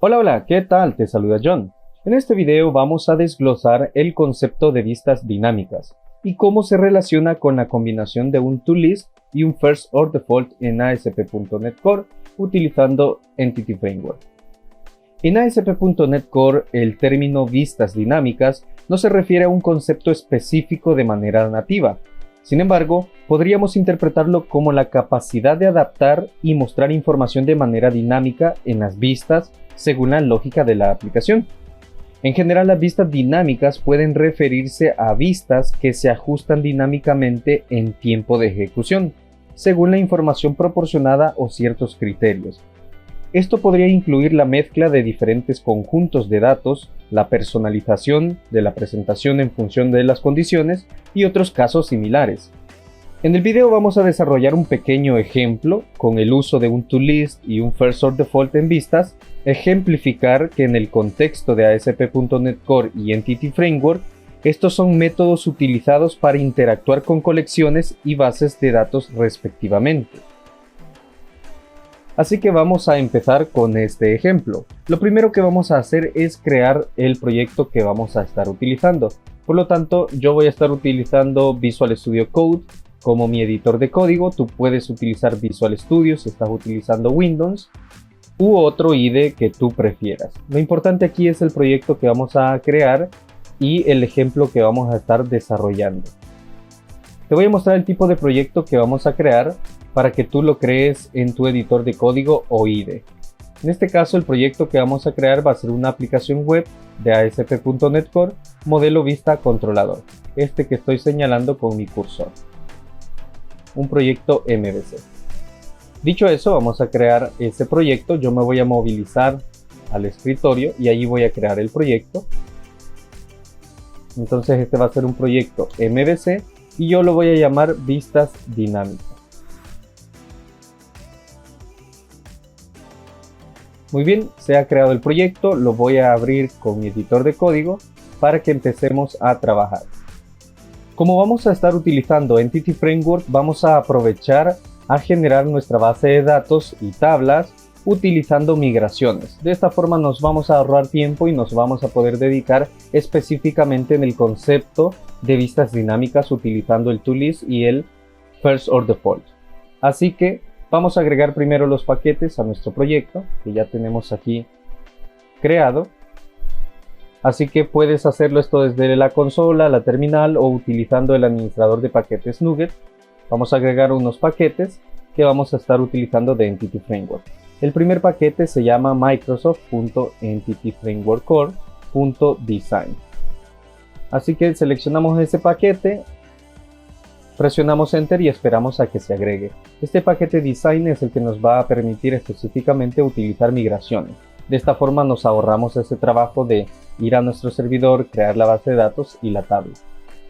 Hola, hola, ¿qué tal? Te saluda John. En este video vamos a desglosar el concepto de vistas dinámicas y cómo se relaciona con la combinación de un toList y un First or Default en ASP.NET Core utilizando Entity Framework. En ASP.NET Core, el término vistas dinámicas no se refiere a un concepto específico de manera nativa. Sin embargo, podríamos interpretarlo como la capacidad de adaptar y mostrar información de manera dinámica en las vistas según la lógica de la aplicación. En general, las vistas dinámicas pueden referirse a vistas que se ajustan dinámicamente en tiempo de ejecución, según la información proporcionada o ciertos criterios. Esto podría incluir la mezcla de diferentes conjuntos de datos, la personalización de la presentación en función de las condiciones y otros casos similares. En el video vamos a desarrollar un pequeño ejemplo con el uso de un toList y un First or Default en vistas, ejemplificar que en el contexto de ASP.NET Core y Entity Framework, estos son métodos utilizados para interactuar con colecciones y bases de datos respectivamente. Así que vamos a empezar con este ejemplo. Lo primero que vamos a hacer es crear el proyecto que vamos a estar utilizando. Por lo tanto, yo voy a estar utilizando Visual Studio Code como mi editor de código. Tú puedes utilizar Visual Studio si estás utilizando Windows u otro IDE que tú prefieras. Lo importante aquí es el proyecto que vamos a crear y el ejemplo que vamos a estar desarrollando. Te voy a mostrar el tipo de proyecto que vamos a crear para que tú lo crees en tu editor de código o IDE. En este caso, el proyecto que vamos a crear va a ser una aplicación web de ASP.NET Core, modelo vista controlador, este que estoy señalando con mi cursor. Un proyecto MVC. Dicho eso, vamos a crear este proyecto. Yo me voy a movilizar al escritorio y allí voy a crear el proyecto. Entonces este va a ser un proyecto MVC y yo lo voy a llamar vistas dinámicas. Muy bien, se ha creado el proyecto, lo voy a abrir con mi editor de código para que empecemos a trabajar. Como vamos a estar utilizando Entity Framework, vamos a aprovechar a generar nuestra base de datos y tablas utilizando migraciones. De esta forma nos vamos a ahorrar tiempo y nos vamos a poder dedicar específicamente en el concepto de vistas dinámicas utilizando el toList y el First or Default. Así que vamos a agregar primero los paquetes a nuestro proyecto que ya tenemos aquí creado. Así que puedes hacerlo esto desde la consola, la terminal o utilizando el administrador de paquetes NuGet. Vamos a agregar unos paquetes que vamos a estar utilizando de Entity Framework. El primer paquete se llama Microsoft.entityframeworkcore.design. Así que seleccionamos ese paquete, presionamos Enter y esperamos a que se agregue. Este paquete Design es el que nos va a permitir específicamente utilizar migraciones. De esta forma nos ahorramos ese trabajo de ir a nuestro servidor, crear la base de datos y la tabla,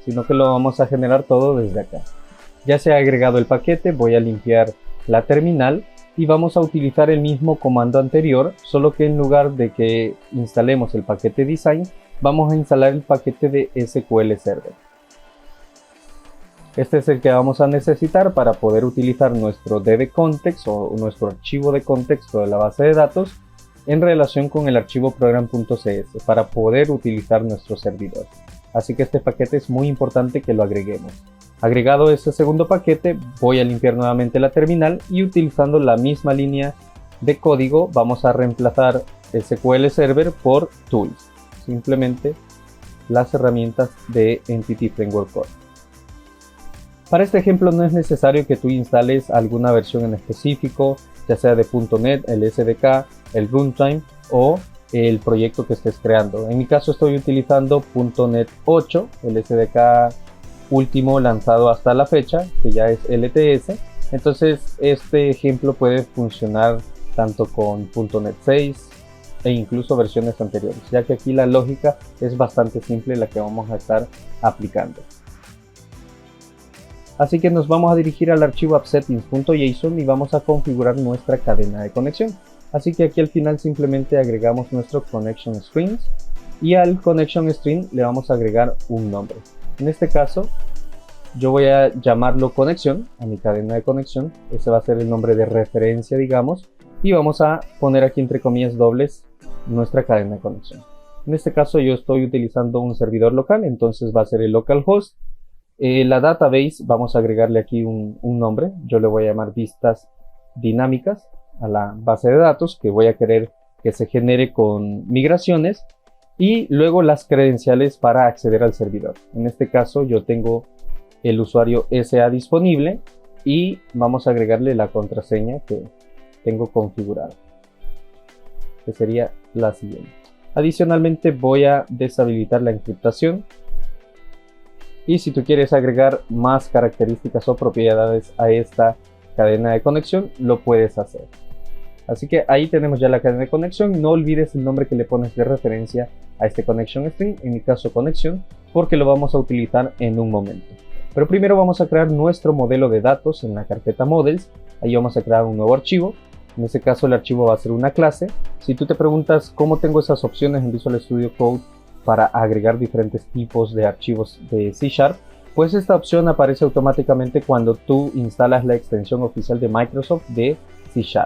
sino que lo vamos a generar todo desde acá. Ya se ha agregado el paquete, voy a limpiar la terminal y vamos a utilizar el mismo comando anterior, solo que en lugar de que instalemos el paquete Design, vamos a instalar el paquete de SQL Server. Este es el que vamos a necesitar para poder utilizar nuestro dbcontext o nuestro archivo de contexto de la base de datos en relación con el archivo program.cs para poder utilizar nuestro servidor. Así que este paquete es muy importante que lo agreguemos. Agregado este segundo paquete, voy a limpiar nuevamente la terminal y utilizando la misma línea de código vamos a reemplazar SQL Server por Tools. Simplemente las herramientas de Entity Framework Core. Para este ejemplo no es necesario que tú instales alguna versión en específico, ya sea de .NET, el SDK, el Runtime o el proyecto que estés creando. En mi caso estoy utilizando .NET 8, el SDK último lanzado hasta la fecha, que ya es LTS. Entonces este ejemplo puede funcionar tanto con .NET 6 e incluso versiones anteriores, ya que aquí la lógica es bastante simple la que vamos a estar aplicando. Así que nos vamos a dirigir al archivo appsettings.json y vamos a configurar nuestra cadena de conexión. Así que aquí al final simplemente agregamos nuestro connection strings y al connection string le vamos a agregar un nombre. En este caso yo voy a llamarlo conexión, a mi cadena de conexión. Ese va a ser el nombre de referencia, digamos, y vamos a poner aquí entre comillas dobles nuestra cadena de conexión. En este caso yo estoy utilizando un servidor local, entonces va a ser el localhost. La database, vamos a agregarle aquí un nombre. Yo le voy a llamar vistas dinámicas a la base de datos que voy a querer que se genere con migraciones, y luego las credenciales para acceder al servidor. En este caso yo tengo el usuario SA disponible y vamos a agregarle la contraseña que tengo configurada, que sería la siguiente. Adicionalmente voy a deshabilitar la encriptación, y si tú quieres agregar más características o propiedades a esta cadena de conexión, lo puedes hacer. Así que ahí tenemos ya la cadena de conexión. No olvides el nombre que le pones de referencia a este connection string, en mi caso conexión, porque lo vamos a utilizar en un momento. Pero primero vamos a crear nuestro modelo de datos en la carpeta models. Ahí vamos a crear un nuevo archivo. En este caso el archivo va a ser una clase. Si tú te preguntas cómo tengo esas opciones en Visual Studio Code para agregar diferentes tipos de archivos de C#, pues esta opción aparece automáticamente cuando tú instalas la extensión oficial de Microsoft de C#. C#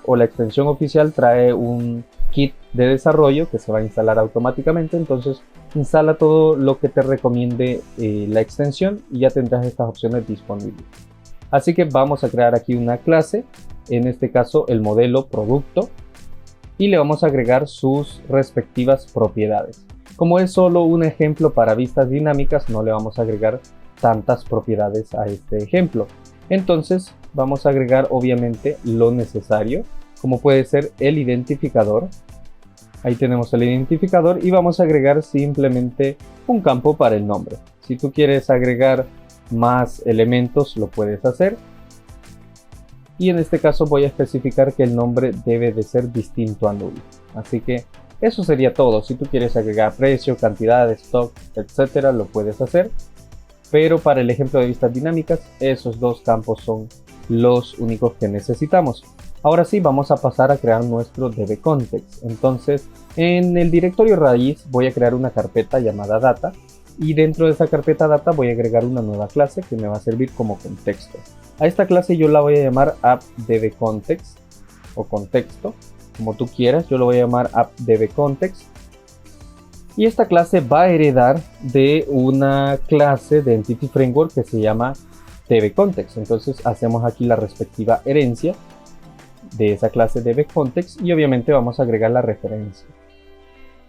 o la extensión oficial trae un kit de desarrollo que se va a instalar automáticamente, entonces instala todo lo que te recomiende la extensión y ya tendrás estas opciones disponibles. Así que vamos a crear aquí una clase, en este caso el modelo producto, y le vamos a agregar sus respectivas propiedades. Como es solo un ejemplo para vistas dinámicas, no le vamos a agregar tantas propiedades a este ejemplo. Entonces vamos a agregar obviamente lo necesario, como puede ser el identificador. Ahí tenemos el identificador y vamos a agregar simplemente un campo para el nombre. Si tú quieres agregar más elementos, lo puedes hacer. Y en este caso voy a especificar que el nombre debe de ser distinto a null. Así que eso sería todo. Si tú quieres agregar precio, cantidad, stock, etcétera, lo puedes hacer. Pero para el ejemplo de vistas dinámicas, esos dos campos son los únicos que necesitamos. Ahora sí, vamos a pasar a crear nuestro dbContext. Entonces, en el directorio raíz voy a crear una carpeta llamada data, y dentro de esa carpeta data voy a agregar una nueva clase que me va a servir como contexto. A esta clase yo la voy a llamar appDbContext o contexto, como tú quieras. Yo lo voy a llamar appDbContext. Y esta clase va a heredar de una clase de Entity Framework que se llama dbContext. Entonces hacemos aquí la respectiva herencia de esa clase dbContext y obviamente vamos a agregar la referencia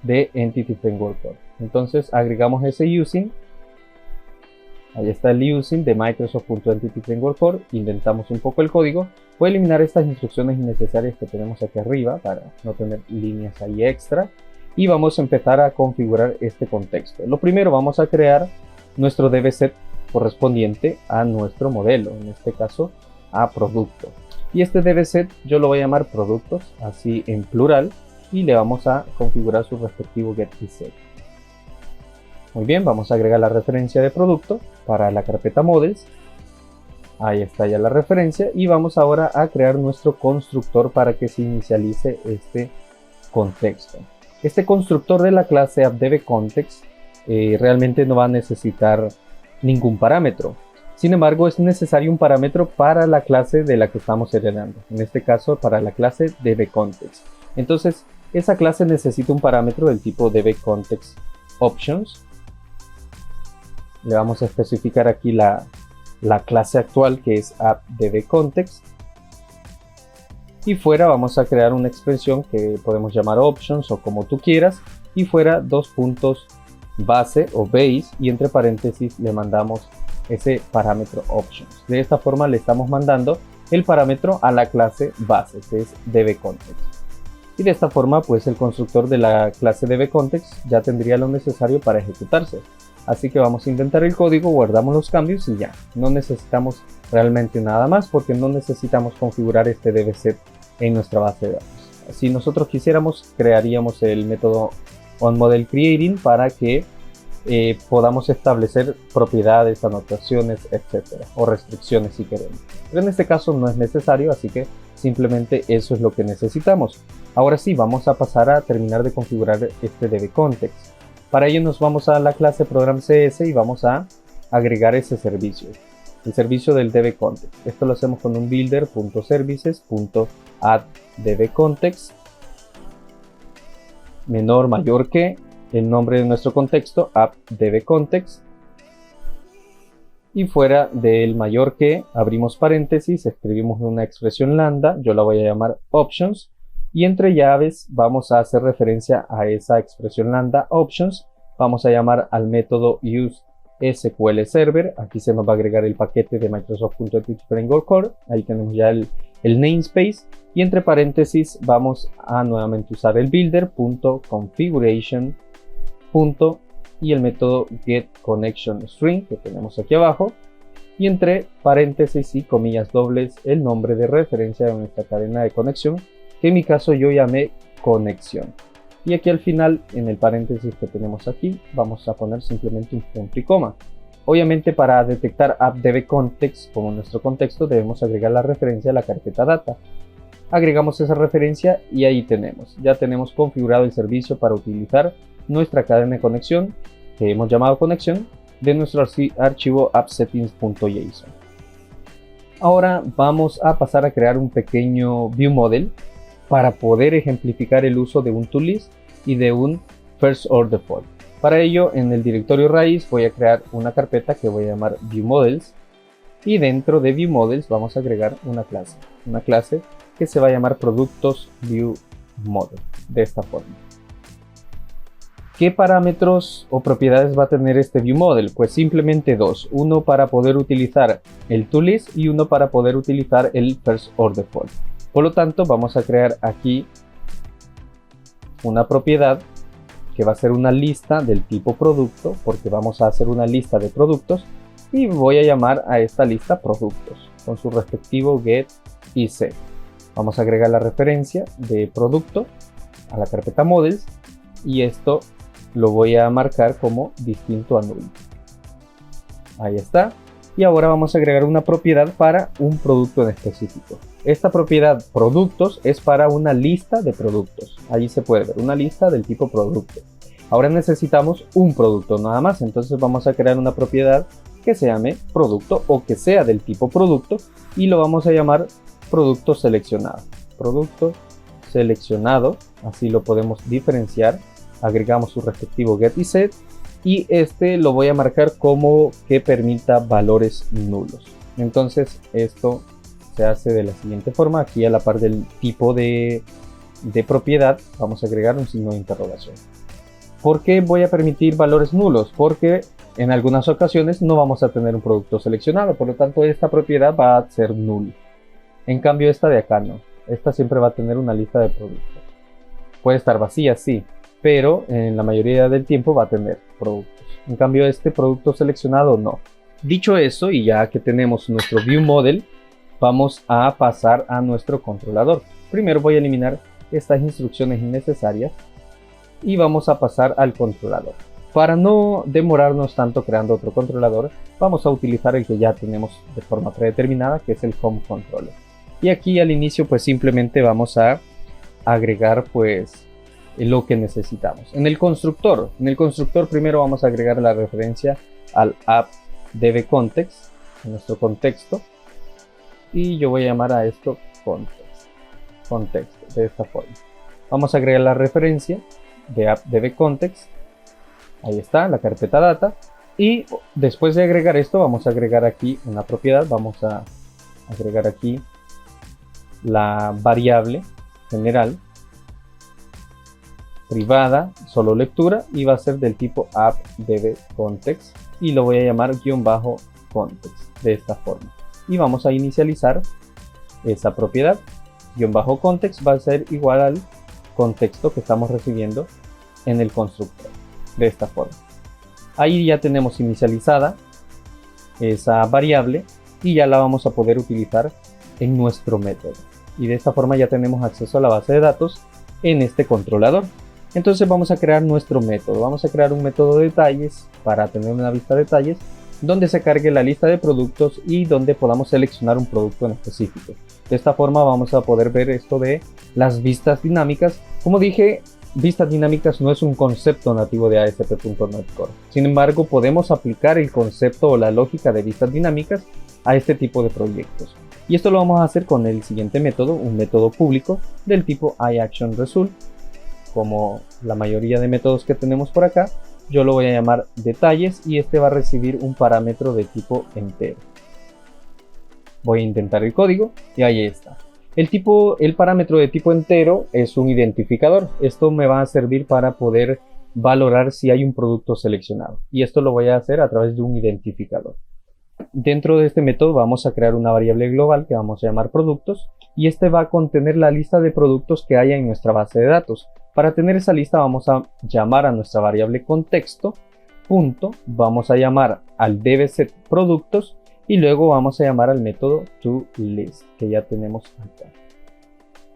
de Entity Framework. Entonces agregamos ese using. Ahí está el using de Microsoft.Entity Framework Core. Inventamos un poco el código. Voy a eliminar estas instrucciones innecesarias que tenemos aquí arriba para no tener líneas ahí extra. Y vamos a empezar a configurar este contexto. Lo primero, vamos a crear nuestro dbset correspondiente a nuestro modelo, en este caso a producto. Y este dbset yo lo voy a llamar productos, así en plural, y le vamos a configurar su respectivo get y set. Muy bien, vamos a agregar la referencia de producto para la carpeta models. Ahí está ya la referencia, y vamos ahora a crear nuestro constructor para que se inicialice este contexto. Este constructor de la clase appDbContext realmente no va a necesitar ningún parámetro. Sin embargo, es necesario un parámetro para la clase de la que estamos heredando. En este caso, para la clase dbContext. Entonces, esa clase necesita un parámetro del tipo dbContextOptions. Le vamos a especificar aquí la clase actual, que es appDbContext. Y fuera vamos a crear una expresión que podemos llamar options o como tú quieras, y fuera dos puntos base o base, y entre paréntesis le mandamos ese parámetro options. De esta forma le estamos mandando el parámetro a la clase base, que es dbContext. Y de esta forma pues el constructor de la clase dbContext ya tendría lo necesario para ejecutarse. Así que vamos a inventar el código, guardamos los cambios y ya. No necesitamos realmente nada más porque no necesitamos configurar este dbset en nuestra base de datos. Si nosotros quisiéramos, crearíamos el método onModelCreating para que podamos establecer propiedades, anotaciones, etcétera, o restricciones si queremos. Pero en este caso no es necesario, así que simplemente eso es lo que necesitamos. Ahora sí, vamos a pasar a terminar de configurar este dbContext. Para ello nos vamos a la clase ProgramCS y vamos a agregar ese servicio, el servicio del dbContext. Esto lo hacemos con un builder.services.addDbContext. menor, mayor que, el nombre de nuestro contexto, app_db_context, y fuera del mayor que, abrimos paréntesis, escribimos una expresión lambda, yo la voy a llamar options, y entre llaves vamos a hacer referencia a esa expresión lambda options, vamos a llamar al método useSQLServer, aquí se nos va a agregar el paquete de Microsoft.NET Framework Core, ahí tenemos ya el namespace, y entre paréntesis vamos a nuevamente usar el builder.configuration. Y el método getConnectionString que tenemos aquí abajo, y entre paréntesis y comillas dobles el nombre de referencia de nuestra cadena de conexión, que en mi caso yo llamé conexión, y aquí al final en el paréntesis que tenemos aquí vamos a poner simplemente un punto y coma. Obviamente para detectar app_db_context como nuestro contexto debemos agregar la referencia a la carpeta data. Agregamos esa referencia y ahí ya tenemos configurado el servicio para utilizar nuestra cadena de conexión, que hemos llamado conexión, de nuestro archivo appsettings.json. Ahora vamos a pasar a crear un pequeño viewModel para poder ejemplificar el uso de un toList y de un first_or_default. Para ello, en el directorio raíz voy a crear una carpeta que voy a llamar viewModels, y dentro de viewModels vamos a agregar una clase que se va a llamar productos viewModel, de esta forma. ¿Qué parámetros o propiedades va a tener este viewModel? Pues simplemente dos, uno para poder utilizar el toList y uno para poder utilizar el first_or_default. Por lo tanto, vamos a crear aquí una propiedad que va a ser una lista del tipo producto, porque vamos a hacer una lista de productos, y voy a llamar a esta lista productos con su respectivo get y set. Vamos a agregar la referencia de producto a la carpeta models, y esto lo voy a marcar como distinto a null. Ahí está. Y ahora vamos a agregar una propiedad para un producto en específico. Esta propiedad productos es para una lista de productos. Allí se puede ver una lista del tipo producto. Ahora necesitamos un producto nada más, entonces vamos a crear una propiedad que se llame producto o que sea del tipo producto, y lo vamos a llamar producto seleccionado. Producto seleccionado, así lo podemos diferenciar. Agregamos su respectivo get y set, y este lo voy a marcar como que permita valores nulos. Entonces esto se hace de la siguiente forma. Aquí a la par del tipo de propiedad vamos a agregar un signo de interrogación. ¿Por qué voy a permitir valores nulos? Porque en algunas ocasiones no vamos a tener un producto seleccionado, por lo tanto esta propiedad va a ser null. En cambio esta de acá no, esta siempre va a tener una lista de productos. Puede estar vacía, sí, pero en la mayoría del tiempo va a tener productos. En cambio este producto seleccionado no. Dicho eso, y ya que tenemos nuestro viewModel, vamos a pasar a nuestro controlador. Primero voy a eliminar estas instrucciones innecesarias y vamos a pasar al controlador. Para no demorarnos tanto creando otro controlador, vamos a utilizar el que ya tenemos de forma predeterminada, que es el Home Controller. Y aquí al inicio pues simplemente vamos a agregar pues lo que necesitamos. En el constructor primero vamos a agregar la referencia al app_db_context, en nuestro contexto, y yo voy a llamar a esto context, de esta forma. Vamos a agregar la referencia de app_db_context, ahí está, la carpeta data, y después de agregar esto vamos a agregar aquí una propiedad, vamos a agregar aquí la variable general privada, solo lectura, y va a ser del tipo app_db_context, y lo voy a llamar _context, de esta forma. Y vamos a inicializar esa propiedad. _context va a ser igual al contexto que estamos recibiendo en el constructor, de esta forma. Ahí ya tenemos inicializada esa variable y ya la vamos a poder utilizar en nuestro método. Y de esta forma ya tenemos acceso a la base de datos en este controlador. Entonces vamos a crear nuestro método. Vamos a crear un método de detalles para tener una vista de detalles donde se cargue la lista de productos y donde podamos seleccionar un producto en específico. De esta forma vamos a poder ver esto de las vistas dinámicas. Como dije, vistas dinámicas no es un concepto nativo de ASP.NET Core. Sin embargo, podemos aplicar el concepto o la lógica de vistas dinámicas a este tipo de proyectos. Y esto lo vamos a hacer con el siguiente método, un método público del tipo iActionResult, como la mayoría de métodos que tenemos por acá, yo lo voy a llamar detalles y este va a recibir un parámetro de tipo entero. Voy a intentar el código y ahí está. El parámetro de tipo entero es un identificador. Esto me va a servir para poder valorar si hay un producto seleccionado. Y esto lo voy a hacer a través de un identificador. Dentro de este método vamos a crear una variable global que vamos a llamar productos. Y este va a contener la lista de productos que haya en nuestra base de datos. Para tener esa lista vamos a llamar a nuestra variable contexto. Punto, vamos a llamar al dbset productos. Y luego vamos a llamar al método toList que ya tenemos acá.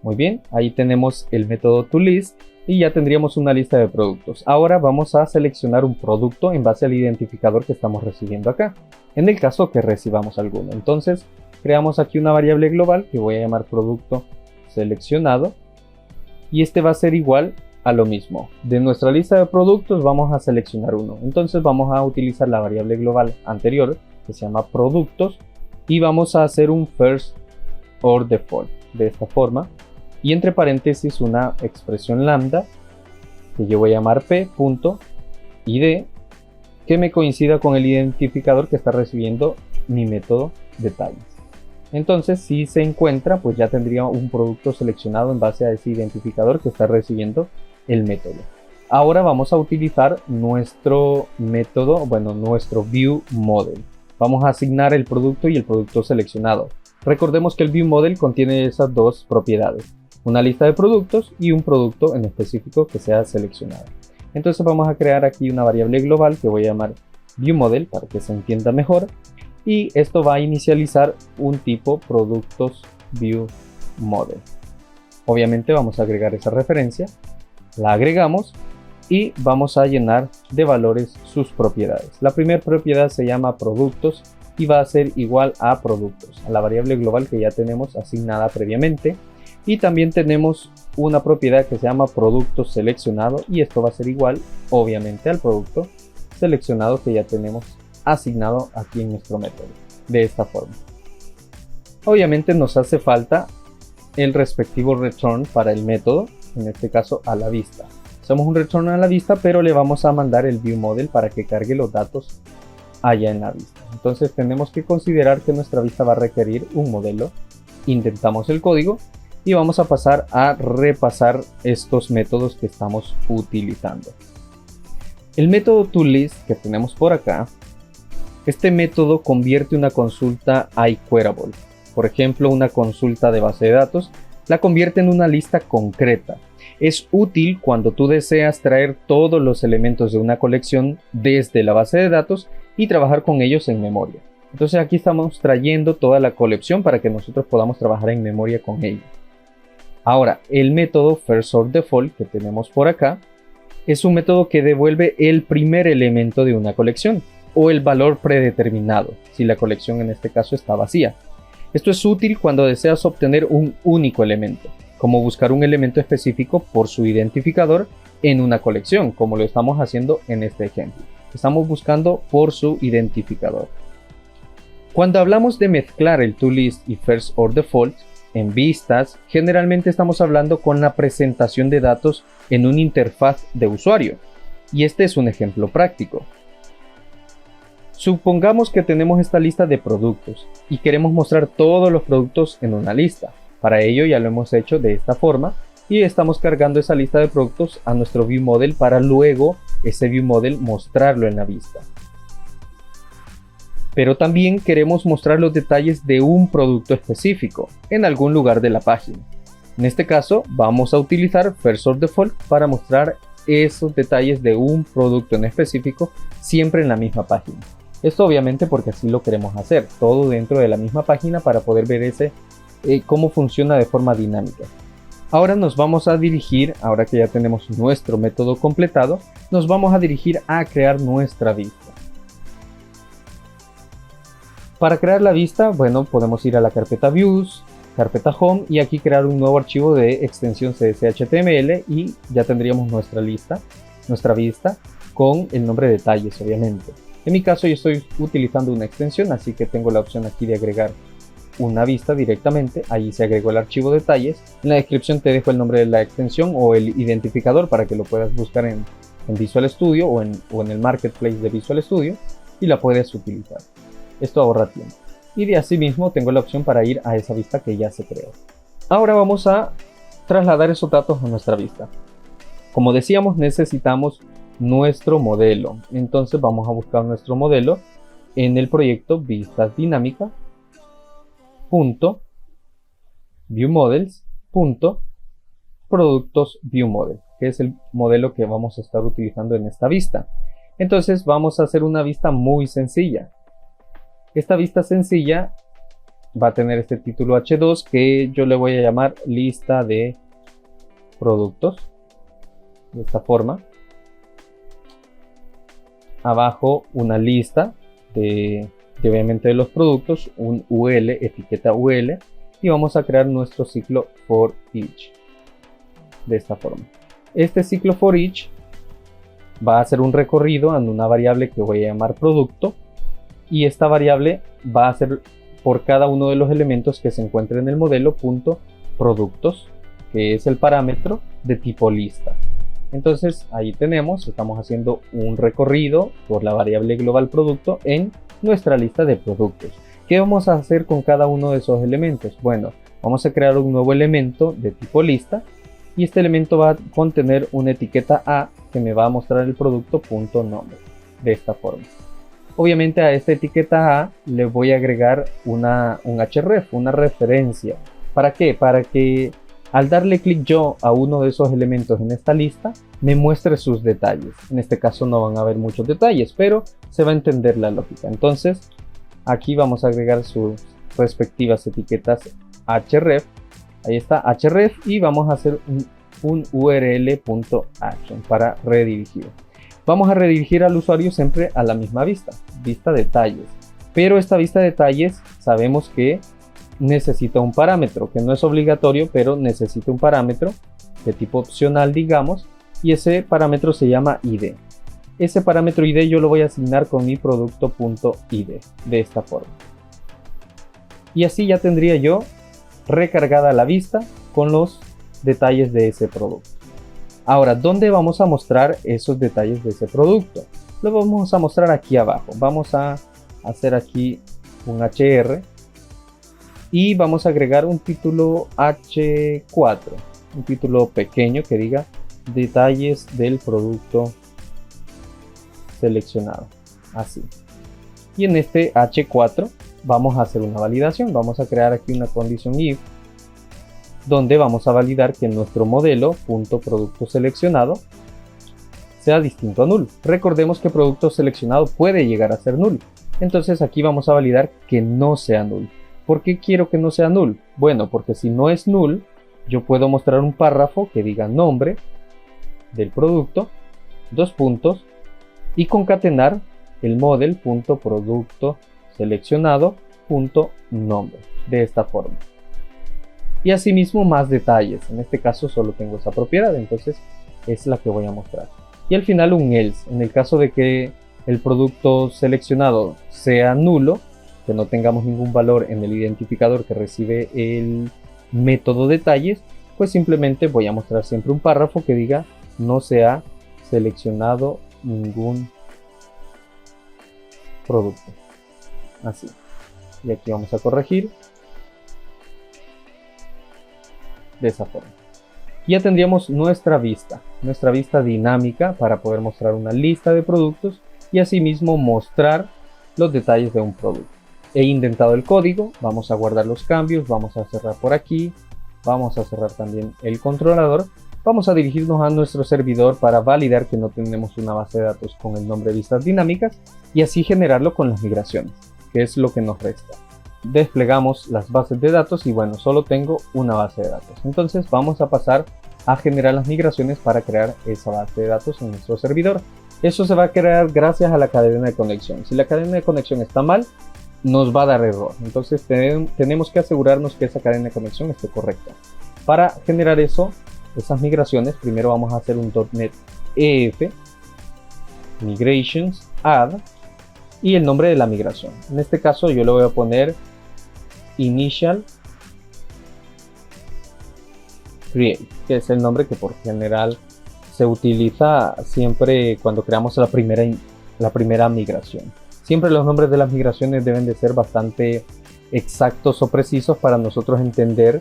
Muy bien, ahí tenemos el método toList y ya tendríamos una lista de productos. Ahora vamos a seleccionar un producto en base al identificador que estamos recibiendo acá. En el caso que recibamos alguno. Entonces creamos aquí una variable global que voy a llamar producto seleccionado. Y este va a ser igual a lo mismo. De nuestra lista de productos vamos a seleccionar uno. Entonces vamos a utilizar la variable global anterior que se llama productos y vamos a hacer un first or default de esta forma y entre paréntesis una expresión lambda que yo voy a llamar p.id que me coincida con el identificador que está recibiendo mi método detalles. Entonces si se encuentra, pues ya tendría un producto seleccionado en base a ese identificador que está recibiendo el método. Ahora vamos a utilizar nuestro método, nuestro viewModel. Vamos a asignar el producto y el producto seleccionado. Recordemos que el viewModel contiene esas dos propiedades, una lista de productos y un producto en específico que sea seleccionado. Entonces vamos a crear aquí una variable global que voy a llamar viewModel para que se entienda mejor y esto va a inicializar un tipo productos viewModel. Obviamente vamos a agregar esa referencia, la agregamos y vamos a llenar de valores sus propiedades. La primera propiedad se llama productos y va a ser igual a productos, a la variable global que ya tenemos asignada previamente. Y también tenemos una propiedad que se llama producto seleccionado y esto va a ser igual obviamente al producto seleccionado que ya tenemos asignado aquí en nuestro método, de esta forma. Obviamente nos hace falta el respectivo return para el método, en este caso a la vista. Hacemos un return a la vista, pero le vamos a mandar el viewModel para que cargue los datos allá en la vista. Entonces tenemos que considerar que nuestra vista va a requerir un modelo. Intentamos el código y vamos a pasar a repasar estos métodos que estamos utilizando. El método toList que tenemos por acá, este método convierte una consulta a iQueryable, por ejemplo una consulta de base de datos, la convierte en una lista concreta. Es útil cuando tú deseas traer todos los elementos de una colección desde la base de datos y trabajar con ellos en memoria. Entonces aquí estamos trayendo toda la colección para que nosotros podamos trabajar en memoria con ella. Ahora, el método firstOrDefault que tenemos por acá es un método que devuelve el primer elemento de una colección o el valor predeterminado, si la colección en este caso está vacía. Esto es útil cuando deseas obtener un único elemento, como buscar un elemento específico por su identificador en una colección, como lo estamos haciendo en este ejemplo. Estamos buscando por su identificador. Cuando hablamos de mezclar el toList y firstOrDefault en vistas, generalmente estamos hablando con la presentación de datos en una interfaz de usuario. Y este es un ejemplo práctico. Supongamos que tenemos esta lista de productos y queremos mostrar todos los productos en una lista. Para ello ya lo hemos hecho de esta forma y estamos cargando esa lista de productos a nuestro viewModel para luego ese viewModel mostrarlo en la vista. Pero también queremos mostrar los detalles de un producto específico en algún lugar de la página. En este caso vamos a utilizar firstOrDefault para mostrar esos detalles de un producto en específico siempre en la misma página. Esto obviamente porque así lo queremos hacer, todo dentro de la misma página para poder ver cómo funciona de forma dinámica. Ahora nos vamos a dirigir, ahora que ya tenemos nuestro método completado, nos vamos a dirigir a crear nuestra vista. Para crear la vista, podemos ir a la carpeta Views, carpeta Home y aquí crear un nuevo archivo de extensión CSS-HTML y ya tendríamos nuestra lista, nuestra vista con el nombre detalles obviamente. En mi caso yo estoy utilizando una extensión, así que tengo la opción aquí de agregar una vista directamente. Allí se agregó el archivo detalles. En la descripción te dejo el nombre de la extensión o el identificador para que lo puedas buscar en Visual Studio o en el marketplace de Visual Studio y la puedes utilizar. Esto ahorra tiempo. Y de asimismo tengo la opción para ir a esa vista que ya se creó. Ahora vamos a trasladar esos datos a nuestra vista. Como decíamos, necesitamos nuestro modelo. Entonces vamos a buscar nuestro modelo en el proyecto vistas dinámica .viewModels.productos viewModel, que es el modelo que vamos a estar utilizando en esta vista. Entonces vamos a hacer una vista muy sencilla. Esta vista sencilla va a tener este título H2 que yo le voy a llamar lista de productos, de esta forma. Abajo una lista obviamente de los productos, un UL, etiqueta UL, y vamos a crear nuestro ciclo for each de esta forma. Este ciclo for each va a hacer un recorrido en una variable que voy a llamar producto, y esta variable va a ser por cada uno de los elementos que se encuentre en el modelo .productos, que es el parámetro de tipo lista. Entonces ahí estamos haciendo un recorrido por la variable global producto en nuestra lista de productos. ¿Qué vamos a hacer con cada uno de esos elementos? Bueno, vamos a crear un nuevo elemento de tipo lista y este elemento va a contener una etiqueta A que me va a mostrar el producto .nombre de esta forma. Obviamente a esta etiqueta A le voy a agregar un href, una referencia. ¿Para qué? Para que al darle clic yo a uno de esos elementos en esta lista, me muestre sus detalles. En este caso no van a haber muchos detalles, pero se va a entender la lógica. Entonces, aquí vamos a agregar sus respectivas etiquetas href. Ahí está href y vamos a hacer un url.action para redirigir. Vamos a redirigir al usuario siempre a la misma vista detalles. Pero esta vista detalles sabemos que necesita un parámetro, que no es obligatorio, pero necesita un parámetro de tipo opcional, digamos, y ese parámetro se llama ID. Ese parámetro ID yo lo voy a asignar con mi producto.id de esta forma. Y así ya tendría yo recargada la vista con los detalles de ese producto. Ahora, ¿dónde vamos a mostrar esos detalles de ese producto? Lo vamos a mostrar aquí abajo. Vamos a hacer aquí un HR y vamos a agregar un título H4, un título pequeño que diga detalles del producto seleccionado, así. Y en este H4 vamos a hacer una validación. Vamos a crear aquí una condición if donde vamos a validar que nuestro modelo .producto seleccionado sea distinto a null. Recordemos que producto seleccionado puede llegar a ser null. Entonces aquí vamos a validar que no sea null. ¿Por qué quiero que no sea null? Bueno, porque si no es null, yo puedo mostrar un párrafo que diga nombre del producto, dos puntos, y concatenar el model.producto seleccionado.nombre de esta forma. Y asimismo más detalles. En este caso solo tengo esa propiedad, entonces es la que voy a mostrar. Y al final un else. En el caso de que el producto seleccionado sea nulo, que no tengamos ningún valor en el identificador que recibe el método detalles, pues simplemente voy a mostrar siempre un párrafo que diga no se ha seleccionado ningún producto. Así. Y aquí vamos a corregir de esa forma. Ya tendríamos nuestra vista dinámica para poder mostrar una lista de productos y asimismo mostrar los detalles de un producto. He indentado el código, vamos a guardar los cambios, vamos a cerrar por aquí, vamos a cerrar también el controlador, vamos a dirigirnos a nuestro servidor para validar que no tenemos una base de datos con el nombre vistas dinámicas y así generarlo con las migraciones, que es lo que nos resta. Desplegamos las bases de datos y bueno, solo tengo una base de datos. Entonces vamos a pasar a generar las migraciones para crear esa base de datos en nuestro servidor. Eso se va a crear gracias a la cadena de conexión. Si la cadena de conexión está mal, nos va a dar error. Entonces tenemos que asegurarnos que esa cadena de conexión esté correcta. Para generar esas migraciones, primero vamos a hacer un .NET EF migrations add y el nombre de la migración. En este caso yo le voy a poner initial create, que es el nombre que por general se utiliza siempre cuando creamos la primera migración. Siempre los nombres de las migraciones deben de ser bastante exactos o precisos para nosotros entender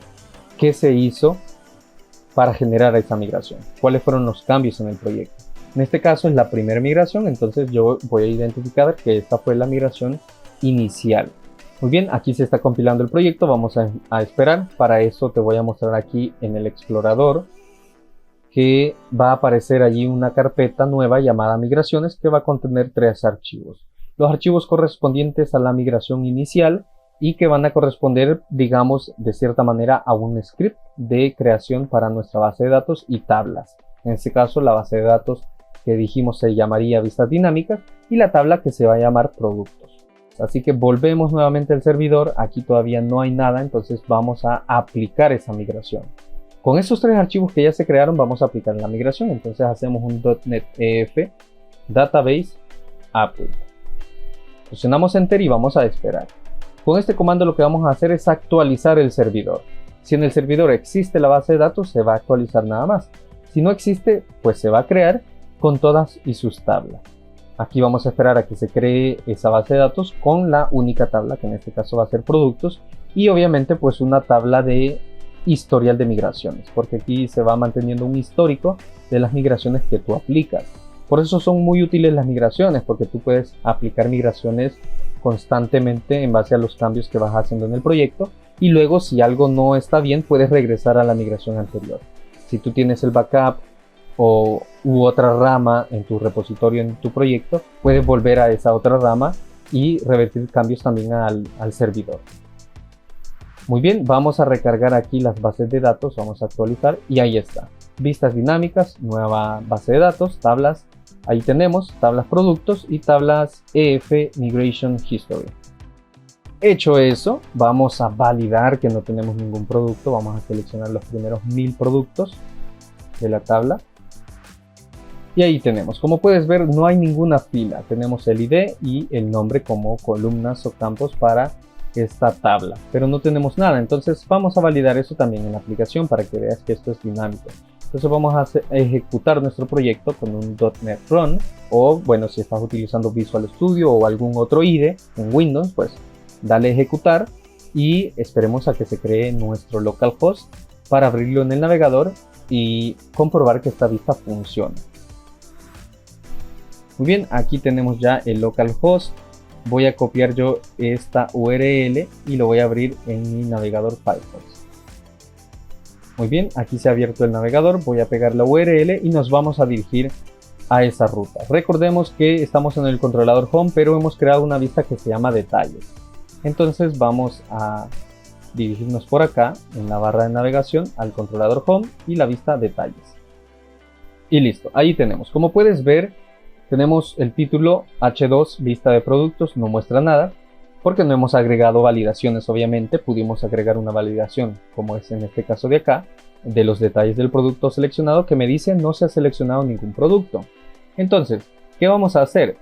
qué se hizo para generar esa migración, cuáles fueron los cambios en el proyecto. En este caso es la primera migración, entonces yo voy a identificar que esta fue la migración inicial. Muy bien, aquí se está compilando el proyecto, vamos a esperar. Para eso te voy a mostrar aquí en el explorador que va a aparecer allí una carpeta nueva llamada migraciones que va a contener 3 archivos. Los archivos correspondientes a la migración inicial y que van a corresponder, digamos, de cierta manera a un script de creación para nuestra base de datos y tablas. En este caso, la base de datos que dijimos se llamaría vistas dinámicas y la tabla que se va a llamar productos. Así que volvemos nuevamente al servidor. Aquí todavía no hay nada, entonces vamos a aplicar esa migración. Con esos 3 archivos que ya se crearon, vamos a aplicar la migración. Entonces hacemos un .NET EF database update. Presionamos enter y vamos a esperar. Con este comando lo que vamos a hacer es actualizar el servidor. Si en el servidor existe la base de datos, se va a actualizar nada más. Si no existe, pues se va a crear con todas y sus tablas. Aquí vamos a esperar a que se cree esa base de datos con la única tabla, que en este caso va a ser productos, y obviamente pues una tabla de historial de migraciones, porque aquí se va manteniendo un histórico de las migraciones que tú aplicas. Por eso son muy útiles las migraciones, porque tú puedes aplicar migraciones constantemente en base a los cambios que vas haciendo en el proyecto, y luego si algo no está bien puedes regresar a la migración anterior. Si tú tienes el backup u otra rama en tu repositorio, en tu proyecto, puedes volver a esa otra rama y revertir cambios también al servidor. Muy bien, vamos a recargar aquí las bases de datos, vamos a actualizar y ahí está. Vistas dinámicas, nueva base de datos, tablas, ahí tenemos tablas productos y tablas EF Migration History. Hecho eso, vamos a validar que no tenemos ningún producto, vamos a seleccionar los primeros 1000 productos de la tabla. Y ahí tenemos, como puedes ver, no hay ninguna fila, tenemos el ID y el nombre como columnas o campos para esta tabla, pero no tenemos nada. Entonces vamos a validar eso también en la aplicación para que veas que esto es dinámico. Entonces vamos a ejecutar nuestro proyecto con un .NET Run, o bueno, si estás utilizando Visual Studio o algún otro IDE en Windows, pues dale ejecutar y esperemos a que se cree nuestro localhost para abrirlo en el navegador y comprobar que esta vista funciona. Muy bien, aquí tenemos ya el localhost. Voy a copiar yo esta URL y lo voy a abrir en mi navegador Firefox. Muy bien, aquí se ha abierto el navegador, voy a pegar la URL y nos vamos a dirigir a esa ruta. Recordemos que estamos en el controlador Home, pero hemos creado una vista que se llama Detalles. Entonces vamos a dirigirnos por acá en la barra de navegación al controlador Home y la vista Detalles. Y listo, ahí tenemos. Como puedes ver, tenemos el título H2 lista de productos, no muestra nada porque no hemos agregado validaciones. Obviamente pudimos agregar una validación, como es en este caso de acá, de los detalles del producto seleccionado, que me dice no se ha seleccionado ningún producto. Entonces, ¿qué vamos a hacer?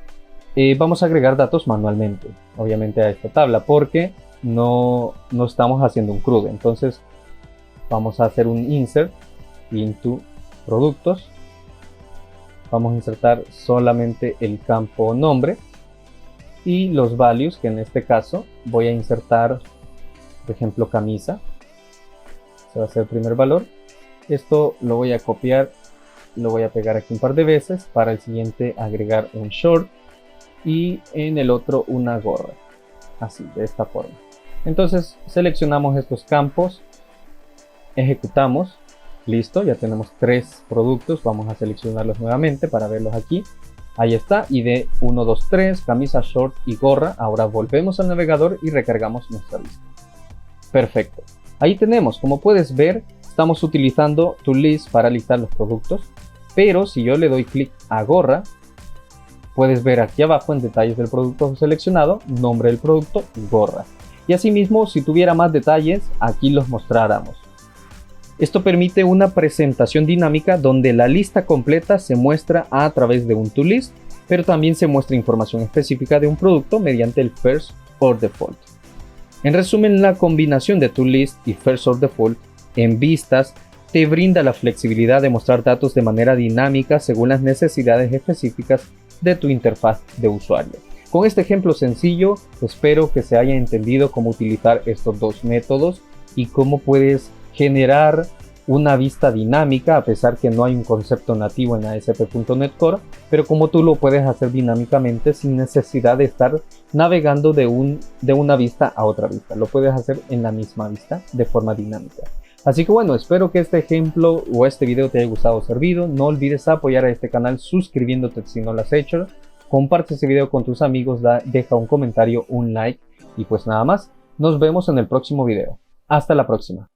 Vamos a agregar datos manualmente, obviamente a esta tabla, porque no estamos haciendo un CRUD. Entonces vamos a hacer un insert into productos. Vamos a insertar solamente el campo nombre y los values, que en este caso voy a insertar, por ejemplo, camisa. Ese va a ser el primer valor. Esto lo voy a copiar, lo voy a pegar aquí un par de veces. Para el siguiente agregar un short y en el otro una gorra. Así, de esta forma. Entonces seleccionamos estos campos, ejecutamos. Listo, ya tenemos 3 productos. Vamos a seleccionarlos nuevamente para verlos aquí. Ahí está, ID 1, 2, 3, camisa, short y gorra. Ahora volvemos al navegador y recargamos nuestra lista. Perfecto. Ahí tenemos, como puedes ver, estamos utilizando ToolList para listar los productos. Pero si yo le doy clic a gorra, puedes ver aquí abajo en detalles del producto seleccionado, nombre del producto, gorra. Y asimismo, si tuviera más detalles, aquí los mostráramos. Esto permite una presentación dinámica donde la lista completa se muestra a través de un ToolList, pero también se muestra información específica de un producto mediante el First or Default. En resumen, la combinación de ToolList y First or Default en vistas te brinda la flexibilidad de mostrar datos de manera dinámica según las necesidades específicas de tu interfaz de usuario. Con este ejemplo sencillo, espero que se haya entendido cómo utilizar estos dos métodos y cómo puedes generar una vista dinámica, a pesar que no hay un concepto nativo en ASP.NET Core, pero como tú lo puedes hacer dinámicamente sin necesidad de estar navegando de una vista a otra vista. Lo puedes hacer en la misma vista de forma dinámica. Así que bueno, espero que este ejemplo o este video te haya gustado o servido. No olvides apoyar a este canal suscribiéndote si no lo has hecho. Comparte este video con tus amigos, deja un comentario, un like y pues nada más. Nos vemos en el próximo video. Hasta la próxima.